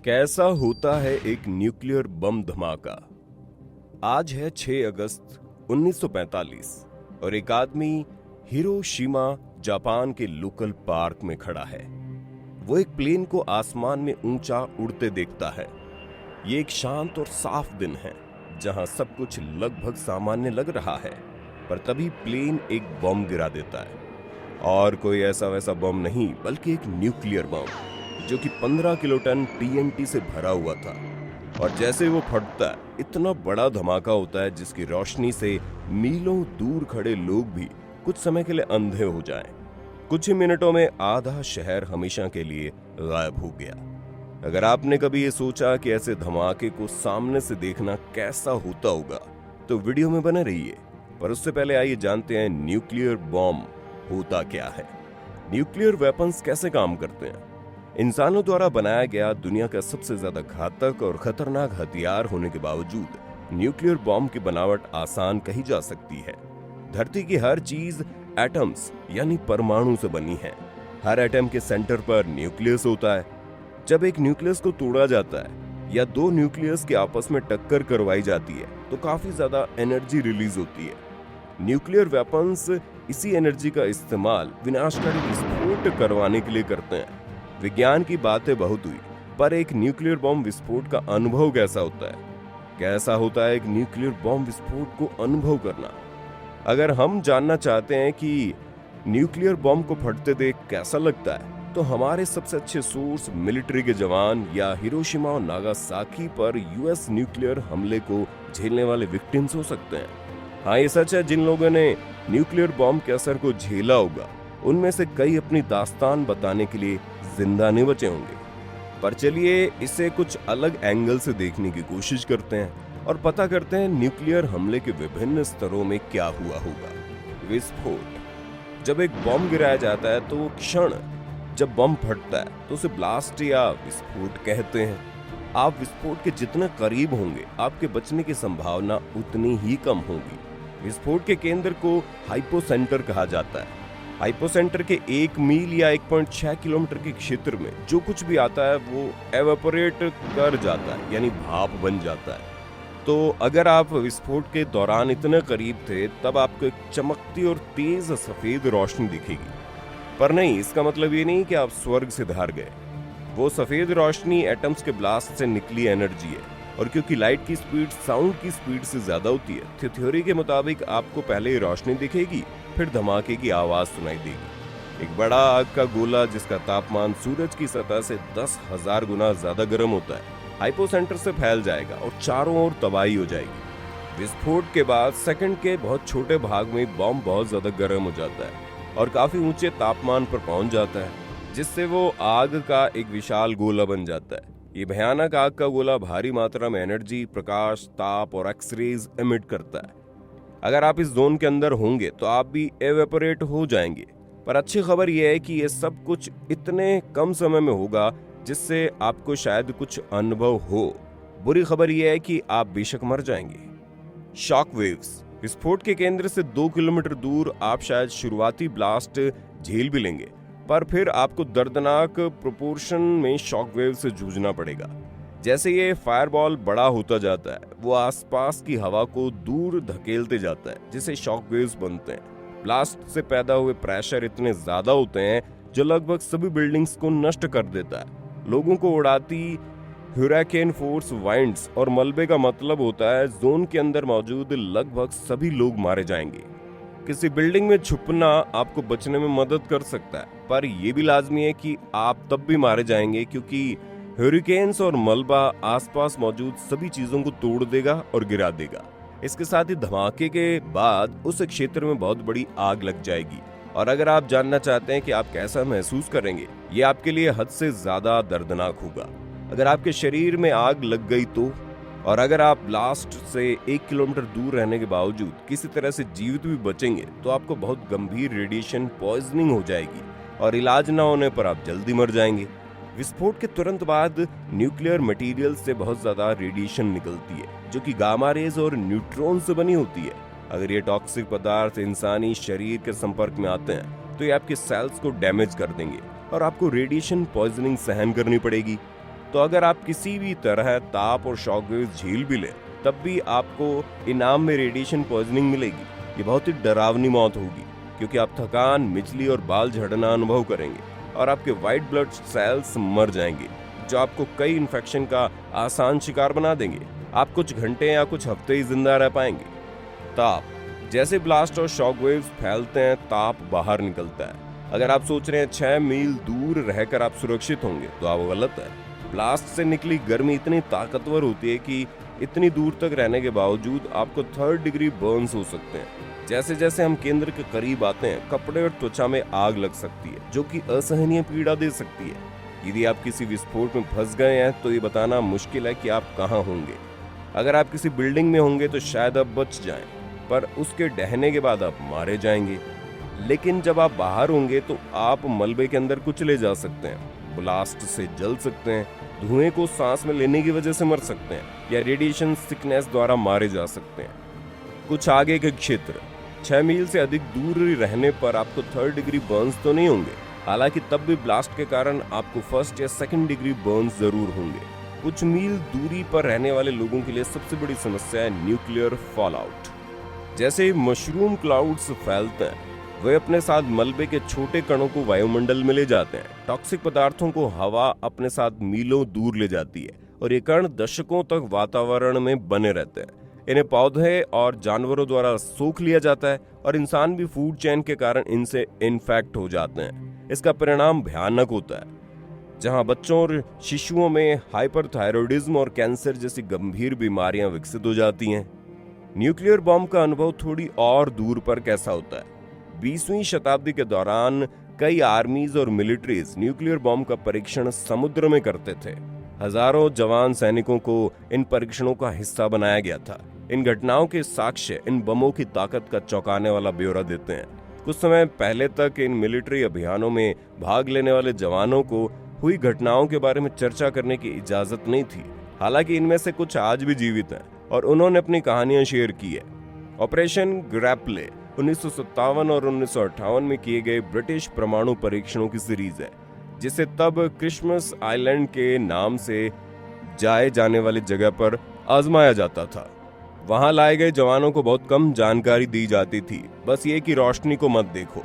कैसा होता है एक न्यूक्लियर बम धमाका। आज है 6 अगस्त 1945 और एक आदमी हिरोशिमा जापान के लोकल पार्क में खड़ा है। वो एक प्लेन को आसमान में ऊंचा उड़ते देखता है। ये एक शांत और साफ दिन है जहां सब कुछ लगभग सामान्य लग रहा है, पर तभी प्लेन एक बम गिरा देता है। और कोई ऐसा वैसा बम नहीं, बल्कि एक न्यूक्लियर बम जो कि 15 किलोटन TNT से भरा हुआ था। और जैसे वो फटता है, इतना बड़ा धमाका होता है जिसकी रोशनी से मीलों दूर खड़े लोग भी कुछ समय के लिए अंधे हो जाएं। कुछ ही मिनटों में आधा शहर हमेशा के लिए गायब हो गया। अगर आपने कभी ये सोचा कि ऐसे धमाके को सामने से देखना कैसा होता होगा, तो वीडियो में बने रहिए। पर उससे पहले आइए जानते हैं न्यूक्लियर बॉम्ब होता क्या है, न्यूक्लियर वेपन्स कैसे काम करते हैं। इंसानों द्वारा बनाया गया दुनिया का सबसे ज्यादा घातक और खतरनाक हथियार होने के बावजूद न्यूक्लियर बॉम्ब की बनावट आसान कही जा सकती है। धरती की हर चीज एटम्स यानी परमाणु से बनी है। हर एटम के सेंटर पर न्यूक्लियस होता है। जब एक न्यूक्लियस को तोड़ा जाता है या दो न्यूक्लियस के आपस में टक्कर करवाई जाती है, तो काफी ज्यादा एनर्जी रिलीज होती है। न्यूक्लियर वेपन्स इसी एनर्जी का इस्तेमाल विनाशकारी विस्फोट करवाने के लिए करते हैं। विज्ञान की बातें बहुत हुई, पर एक न्यूक्लियर बॉम्ब विस्फोट का अनुभव कैसा होता है? कैसा होता है एक न्यूक्लियर बॉम्ब विस्फोट को अनुभव करना? अगर हम जानना चाहते हैं कि न्यूक्लियर बॉम्ब को फटते देख कैसा लगता है, तो हमारे सबसे अच्छे सोर्स मिलिट्री के जवान या हिरोशिमा और नागासाकी पर US न्यूक्लियर हमले को झेलने वाले विक्टिम्स हो सकते हैं। हाँ, ये सच है, जिन लोगों ने न्यूक्लियर बॉम्ब के असर को झेला होगा, उनमें से कई अपनी दास्तान बताने के लिए जिंदा नहीं बचे होंगे। पर चलिए इसे कुछ अलग एंगल से देखने की कोशिश करते हैं और पता करते हैं न्यूक्लियर हमले के विभिन्न स्तरों में क्या हुआ होगा। विस्फोट। जब एक बम गिराया जाता है, तो वो क्षण जब बम फटता है तो उसे ब्लास्ट या विस्फोट कहते हैं। आप विस्फोट के जितने करीब होंगे, आपके बचने की संभावना उतनी ही कम होगी। विस्फोट के केंद्र को हाइपोसेंटर कहा जाता है। हाइपोसेंटर के 1 मील या 1.6 किलोमीटर के क्षेत्र में जो कुछ भी आता है वो एवेपोरेट कर जाता है, यानी भाप बन जाता है। तो अगर आप विस्फोट के दौरान इतने करीब थे, तब आपको एक चमकती और तेज सफेद रोशनी दिखेगी। पर नहीं, इसका मतलब ये नहीं कि आप स्वर्ग से धार गए। वो सफेद रोशनी एटम्स के ब्लास्ट से निकली एनर्जी है, और क्योंकि लाइट की स्पीड साउंड की स्पीड से ज्यादा होती है, तो थ्योरी के मुताबिक आपको पहले रोशनी दिखेगी, फिर धमाके की आवाज सुनाई देगी। एक बड़ा आग का गोला जिसका तापमान सूरज की सतह से 10,000 गुना ज्यादा गर्म होता है, हाइपोसेंटर से फैल जाएगा और चारों ओर तबाही हो जाएगी। विस्फोट के बाद सेकंड के बहुत छोटे भाग में बम बहुत ज्यादा गर्म हो जाता है और काफी ऊंचे तापमान पर पहुंच जाता है, जिससे वो आग का एक विशाल गोला बन जाता है। ये भयानक आग का गोला भारी मात्रा में एनर्जी, प्रकाश, ताप और एक्सरेज एमिट करता है। अगर आप इस जोन के अंदर होंगे तो आप भी एवेपोरेट हो जाएंगे। पर अच्छी खबर यह है कि ये सब कुछ इतने कम समय में होगा जिससे आपको शायद कुछ अनुभव हो। बुरी खबर यह है कि आप बेशक मर जाएंगे। Shock waves. विस्फोट के केंद्र से 2 किलोमीटर दूर आप शायद शुरुआती ब्लास्ट झेल भी लेंगे, पर फिर आपको दर्दनाक प्रोपोर्शन में शॉक वेव से जूझना पड़ेगा। जैसे ये फायरबॉल बड़ा होता जाता है, वो आसपास की हवा को दूर धकेलते जाता है, जिसे शॉक वेव्स बनते हैं। ब्लास्ट से पैदा हुए प्रेशर इतने ज्यादा होते हैं जो लगभग सभी बिल्डिंग्स को नष्ट कर देता है। लोगों को उड़ाती ह्यूरिकेन फोर्स वाइंड्स और मलबे का मतलब होता है जोन के अंदर मौजूद लगभग सभी लोग मारे जाएंगे। किसी बिल्डिंग में छुपना आपको बचने में मदद कर सकता है, पर यह भी लाजमी है कि आप तब भी मारे जाएंगे, क्योंकि ह्यूरिकेन्स और मलबा आसपास मौजूद सभी चीजों को तोड़ देगा और गिरा देगा। इसके साथ ही धमाके के बाद उस क्षेत्र में बहुत बड़ी आग लग जाएगी। और अगर आप जानना चाहते हैं कि आप कैसा महसूस करेंगे, ये आपके लिए हद से ज्यादा दर्दनाक होगा। अगर आपके शरीर में आग लग गई तो, और अगर आप ब्लास्ट से 1 किलोमीटर दूर रहने के बावजूद किसी तरह से जीवित भी बचेंगे, तो आपको बहुत गंभीर रेडिएशन पॉइजनिंग हो जाएगी और इलाज न होने पर आप जल्दी मर जाएंगे। विस्फोट के तुरंत बाद न्यूक्लियर मटेरियल से बहुत ज्यादा रेडिएशन निकलती है, जो कि गामा रेज और न्यूट्रॉन से बनी होती है। अगर ये टॉक्सिक पदार्थ इंसानी शरीर के संपर्क में आते हैं, तो ये आपके सेल्स को डैमेज कर देंगे और आपको रेडिएशन पॉइजनिंग सहन करनी पड़ेगी। तो अगर आप किसी भी तरह ताप और शॉकवेव्स झेल भी लें, तब भी आपको इनाम में रेडिएशन पॉइजनिंग मिलेगी। ये बहुत ही डरावनी मौत होगी, क्योंकि आप थकान, मिचली और बाल झड़ना अनुभव करेंगे और आपके व्हाइट ब्लड सेल्स मर जाएंगे, जो आपको कई इन्फेक्शन का आसान शिकार बना देंगे। आप कुछ घंटे या कुछ हफ्ते ही जिंदा रह पाएंगे। ताप, जैसे ब्लास्ट और शॉकवेव्स फैलते हैं, ताप बाहर निकलता है। अगर आप सोच रहे हैं 6 मील दूर रहकर आप सुरक्षित होंगे, तो आप गलत है। ब्लास्ट से निकली गर्मी इतनी ताकतवर होती है कि इतनी दूर तक रहने के बावजूद आपको 3rd डिग्री बर्न्स हो सकते हैं। जैसे जैसे हम केंद्र के करीब आते हैं, कपड़े और त्वचा में आग लग सकती है, जो कि असहनीय पीड़ा दे सकती है। यदि आप किसी विस्फोट में फंस गए हैं, तो ये बताना मुश्किल है कि आप कहाँ होंगे। अगर आप किसी बिल्डिंग में होंगे तो शायद आप बच जाएं, पर उसके ढहने के बाद आप मारे जाएंगे। लेकिन जब आप बाहर होंगे तो आप मलबे के अंदर कुचले जा सकते हैं, ब्लास्ट से जल सकते हैं, धुएं को सांस में लेने की वजह से मर सकते हैं, या रेडिएशन सिकनेस द्वारा मारे जा सकते हैं। कुछ आगे के क्षेत्र 6 मील से अधिक दूर रहने पर आपको 3rd डिग्री बर्न्स तो नहीं होंगे, हालांकि तब भी ब्लास्ट के कारण आपको 1st या 2nd डिग्री बर्न्स जरूर होंगे। कुछ मील दूरी पर रहने वाले लोगों के लिए सबसे बड़ी समस्या है न्यूक्लियर फॉलआउट। जैसे मशरूम क्लाउड्स फैलते हैं, वे अपने साथ मलबे के छोटे कणों को वायुमंडल में ले जाते हैं। टॉक्सिक पदार्थों को हवा अपने साथ मीलों दूर ले जाती है और ये कण दशकों तक वातावरण में बने रहते हैं। इन्हें पौधे और जानवरों द्वारा सोख लिया जाता है और इंसान भी फूड चेन के कारण इनसे इन्फेक्ट हो जाते हैं। इसका परिणाम भयानक होता है, जहां बच्चों और शिशुओं में हाइपरथायरॉयडिज्म और कैंसर जैसी गंभीर बीमारियां विकसित हो जाती हैं। न्यूक्लियर बॉम्ब का अनुभव थोड़ी और दूर पर कैसा होता है? 20वीं शताब्दी के दौरान कई आर्मीज और मिलिट्रीज न्यूक्लियर बॉम्ब का परीक्षण समुद्र में करते थे। हजारों जवान सैनिकों को इन परीक्षणों का हिस्सा बनाया गया था। इन घटनाओं के साक्ष्य इन बमों की ताकत का चौंकाने वाला ब्यौरा देते हैं। कुछ समय पहले तक इन मिलिट्री अभियानों में भाग लेने वाले जवानों को हुई घटनाओं के बारे में चर्चा करने की इजाजत नहीं थी। हालांकि इनमें से कुछ आज भी जीवित हैं और उन्होंने अपनी कहानियां शेयर की है। ऑपरेशन ग्रैपले 1957 और 1958 में किए गए ब्रिटिश परमाणु परीक्षणों की सीरीज है, जिसे तब क्रिसमस आइलैंड के नाम से जाए जाने वाली जगह पर आजमाया जाता था। वहां लाए गए जवानों को बहुत कम जानकारी दी जाती थी, बस ये कि रोशनी को मत देखो।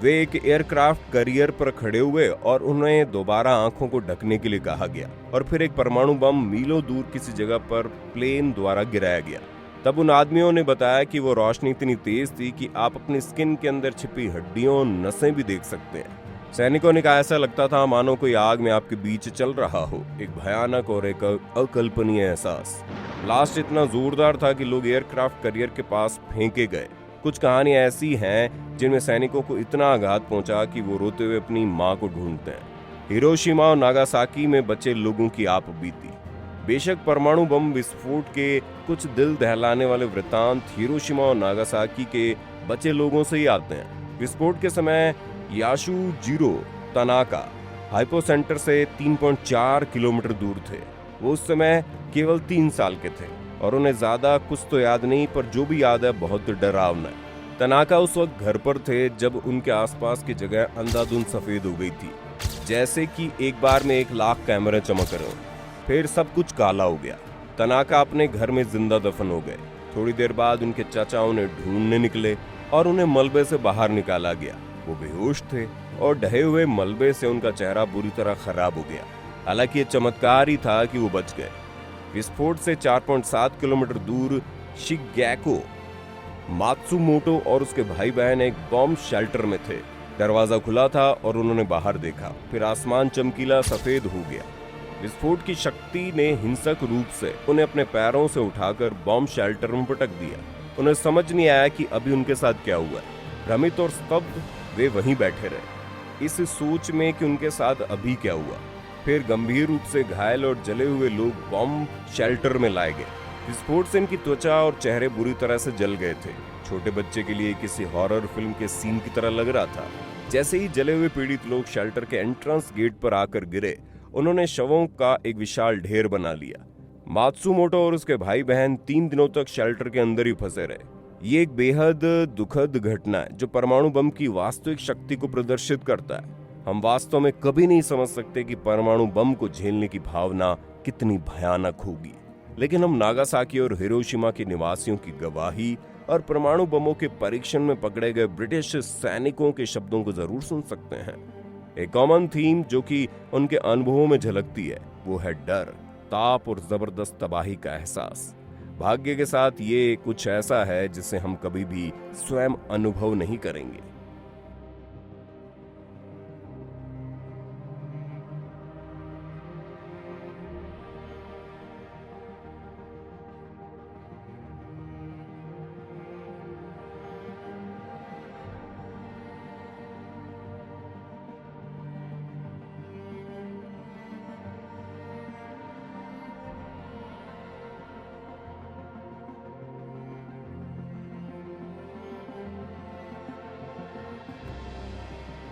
वे एक एयरक्राफ्ट कैरियर पर खड़े हुए और उन्हें दोबारा आंखों को ढकने के लिए कहा गया, और फिर एक परमाणु बम मीलों दूर किसी जगह पर प्लेन द्वारा गिराया गया। तब उन आदमियों ने बताया कि वो रोशनी इतनी तेज थी कि आप अपनी स्किन के अंदर छिपी हड्डियों, नसें भी देख सकते हैं। सैनिकों ने कहा ऐसा लगता था मानो कोई आग में आपके बीच चल रहा हो। एक भयानक और एक अकल्पनीय एहसास। ब्लास्ट इतना जोरदार था कि लोग एयरक्राफ्ट कैरियर के पास फेंके गए। कुछ कहानियां ऐसी हैं जिनमें सैनिकों को इतना आघात पहुंचा कि वो रोते हुए अपनी मां को ढूंढते हैं। हिरोशिमा और नागासाकी में बचे लोगों की आप बीती। बेशक परमाणु बम विस्फोट के कुछ दिल दहलाने वाले वृत्तांत हिरोशिमा और नागासाकी के बचे लोगों से ही आते हैं। विस्फोट के समय यासुजीरो तनाका हाइपो सेंटर से 3.4 किलोमीटर दूर थे। वो उस समय केवल 3 साल के थे और उन्हें ज्यादा कुछ तो याद नहीं, पर जो भी याद है बहुत डरावना है। तनाका उस वक्त घर पर थे जब उनके आसपास की जगह अंधाधुंध सफेद हो गई थी, जैसे कि एक बार में 1,00,000 कैमरे चमक रहे हो। फिर सब कुछ काला हो गया। तनाका अपने घर में जिंदा दफन हो गए। थोड़ी देर बाद उनके चाचा उन्हें ढूंढने निकले और उन्हें मलबे से बाहर निकाला गया। वो बेहोश थे और ढहे हुए मलबे से उनका चेहरा बुरी तरह खराब हो गया। हालांकि ये चमत्कार ही था कि वो बच गए। विस्फोट से 4.7 किलोमीटर दूर शिगैको मात्सुमोटो और उसके भाई बहन एक बॉम्ब शेल्टर में थे। दरवाजा खुला था और उन्होंने बाहर देखा। फिर आसमान चमकीला सफेद हो गया। विस्फोट की शक्ति ने हिंसक रूप से उन्हें अपने पैरों से उठाकर बॉम्ब शेल्टर में पटक दिया। उन्हें समझ नहीं आया कि अभी उनके साथ क्या हुआ है। भ्रमित और स्तब्ध वे वहीं बैठे रहे, इस सोच में कि उनके साथ अभी क्या हुआ। फिर गंभीर रूप से घायल और जले हुए लोग बॉम्ब शेल्टर में लाए गए। विस्फोट से इनकी त्वचा और चेहरे बुरी तरह से जल गए थे। छोटे बच्चे के लिए किसी हॉरर फिल्म के सीन की तरह लग रहा था। जैसे ही जले हुए पीड़ित लोग शेल्टर के एंट्रेंस गेट पर आकर गिरे, उन्होंने शवों का एक विशाल ढेर बना लिया। मात्सुमोटो और उसके भाई बहन 3 दिनों तक शेल्टर के अंदर ही फंसे रहे। ये एक बेहद दुखद घटना है जो परमाणु बम की वास्तविक शक्ति को प्रदर्शित करता है। हम वास्तव में कभी नहीं समझ सकते कि परमाणु बम को झेलने की भावना कितनी भयानक होगी। लेकिन हम नागासाकी और हिरोशिमा के निवासियों की गवाही और परमाणु बमों के परीक्षण में पकड़े गए ब्रिटिश सैनिकों के शब्दों को जरूर सुन सकते हैं। एक कॉमन थीम जो कि उनके अनुभवों में झलकती है वो है डर, ताप और जबरदस्त तबाही का एहसास। भाग्य के साथ ये कुछ ऐसा है जिसे हम कभी भी स्वयं अनुभव नहीं करेंगे।